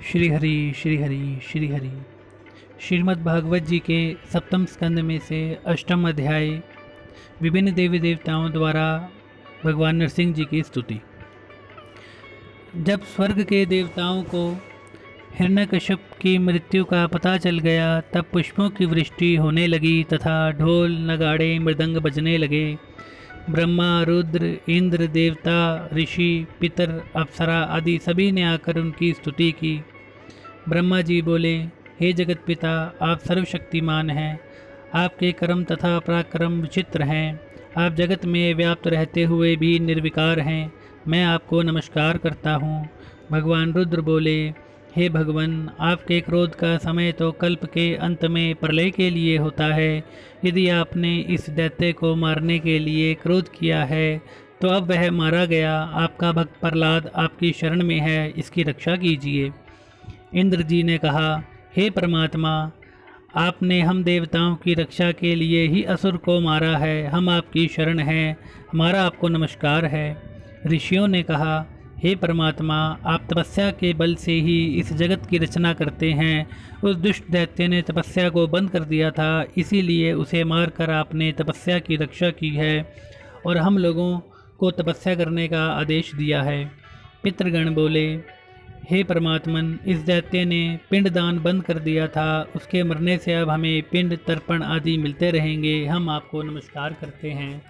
श्री हरि श्री हरि श्री हरि। श्रीमद् भागवत जी के सप्तम स्कंद में से अष्टम अध्याय विभिन्न देवी देवताओं द्वारा भगवान नरसिंह जी की स्तुति। जब स्वर्ग के देवताओं को हिरण्यकश्यप की मृत्यु का पता चल गया तब पुष्पों की वृष्टि होने लगी तथा ढोल नगाड़े मृदंग बजने लगे। ब्रह्मा रुद्र इंद्र देवता ऋषि पितर अप्सरा आदि सभी ने आकर उनकी स्तुति की। ब्रह्मा जी बोले, हे जगत पिता, आप सर्वशक्तिमान हैं। आपके कर्म तथा पराक्रम विचित्र हैं। आप जगत में व्याप्त रहते हुए भी निर्विकार हैं। मैं आपको नमस्कार करता हूँ। भगवान रुद्र बोले, हे भगवान, आपके क्रोध का समय तो कल्प के अंत में प्रलय के लिए होता है। यदि आपने इस दैत्य को मारने के लिए क्रोध किया है तो अब वह मारा गया। आपका भक्त प्रहलाद आपकी शरण में है, इसकी रक्षा कीजिए। इंद्र जी ने कहा, हे परमात्मा, आपने हम देवताओं की रक्षा के लिए ही असुर को मारा है। हम आपकी शरण हैं, हमारा आपको नमस्कार है। ऋषियों ने कहा, हे परमात्मा, आप तपस्या के बल से ही इस जगत की रचना करते हैं। उस दुष्ट दैत्य ने तपस्या को बंद कर दिया था, इसीलिए उसे मारकर आपने तपस्या की रक्षा की है और हम लोगों को तपस्या करने का आदेश दिया है। पितृगण बोले, हे परमात्मन, इस दैत्य ने पिंडदान बंद कर दिया था, उसके मरने से अब हमें पिंड तर्पण आदि मिलते रहेंगे। हम आपको नमस्कार करते हैं।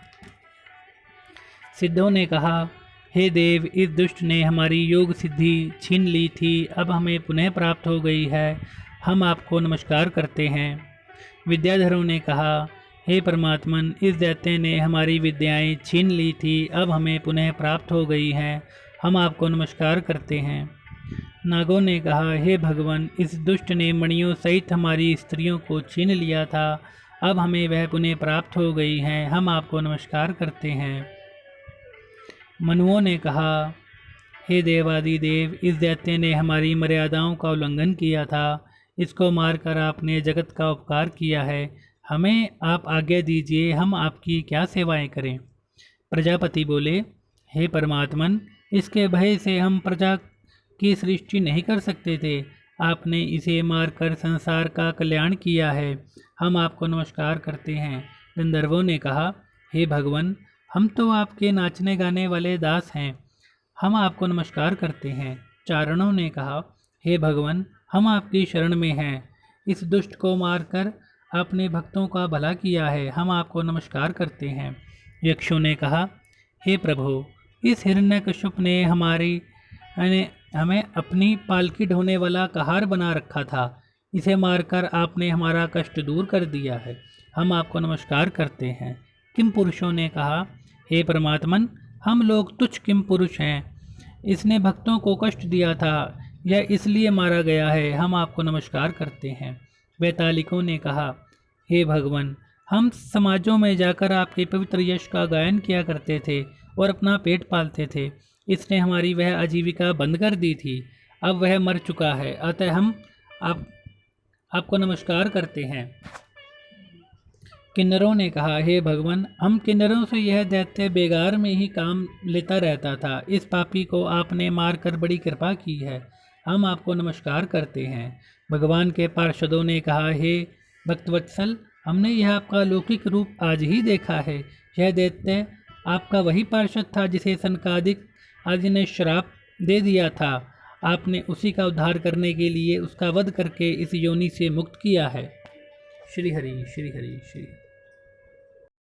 सिद्धों ने कहा, हे देव, इस दुष्ट ने हमारी योग सिद्धि छीन ली थी, अब हमें पुनः प्राप्त हो गई है। हम आपको नमस्कार करते हैं। विद्याधरों ने कहा, हे परमात्मन, इस दैत्य ने हमारी विद्याएं छीन ली थी, अब हमें पुनः प्राप्त हो गई हैं। हम आपको नमस्कार करते हैं। नागों ने कहा, हे भगवान, इस दुष्ट ने मणियों सहित हमारी स्त्रियों को छीन लिया था, अब हमें वह पुनः प्राप्त हो गई हैं। हम आपको नमस्कार करते हैं। मनुओं ने कहा, हे देवादिदेव, इस दैत्य ने हमारी मर्यादाओं का उल्लंघन किया था, इसको मारकर आपने जगत का उपकार किया है। हमें आप आज्ञा दीजिए, हम आपकी क्या सेवाएं करें। प्रजापति बोले, हे परमात्मन, इसके भय से हम प्रजा की सृष्टि नहीं कर सकते थे। आपने इसे मारकर संसार का कल्याण किया है। हम आपको नमस्कार करते हैं। गंधर्वों ने कहा, हे भगवान, हम तो आपके नाचने गाने वाले दास हैं, हम आपको नमस्कार करते हैं। चारणों ने कहा, हे भगवान, हम आपकी शरण में हैं। इस दुष्ट को मारकर आपने भक्तों का भला किया है, हम आपको नमस्कार करते हैं। यक्षों ने कहा, हे प्रभु, इस हिरण्यकश्यप ने हमें अपनी पालकी ढोने वाला कहार बना रखा था, इसे मारकर आपने हमारा कष्ट दूर कर दिया है। हम आपको नमस्कार करते हैं। किम पुरुषों ने कहा, हे परमात्मन, हम लोग तुच्छ किम पुरुष हैं, इसने भक्तों को कष्ट दिया था, यह इसलिए मारा गया है। हम आपको नमस्कार करते हैं। वैतालिकों ने कहा, हे भगवान, हम समाजों में जाकर आपके पवित्र यश का गायन किया करते थे और अपना पेट पालते थे। इसने हमारी वह आजीविका बंद कर दी थी, अब वह मर चुका है, अतः हम आपको नमस्कार करते हैं। किन्नरों ने कहा, हे भगवान, हम किन्नरों से यह दैत्य बेगार में ही काम लेता रहता था, इस पापी को आपने मारकर बड़ी कृपा की है। हम आपको नमस्कार करते हैं। भगवान के पार्षदों ने कहा, हे भक्तवत्सल, हमने यह आपका लौकिक रूप आज ही देखा है। यह दैत्य आपका वही पार्षद था जिसे सनकादिक आदि ने श्राप दे दिया था। आपने उसी का उद्धार करने के लिए उसका वध करके इस योनि से मुक्त किया है। श्री हरि श्री हरि श्री।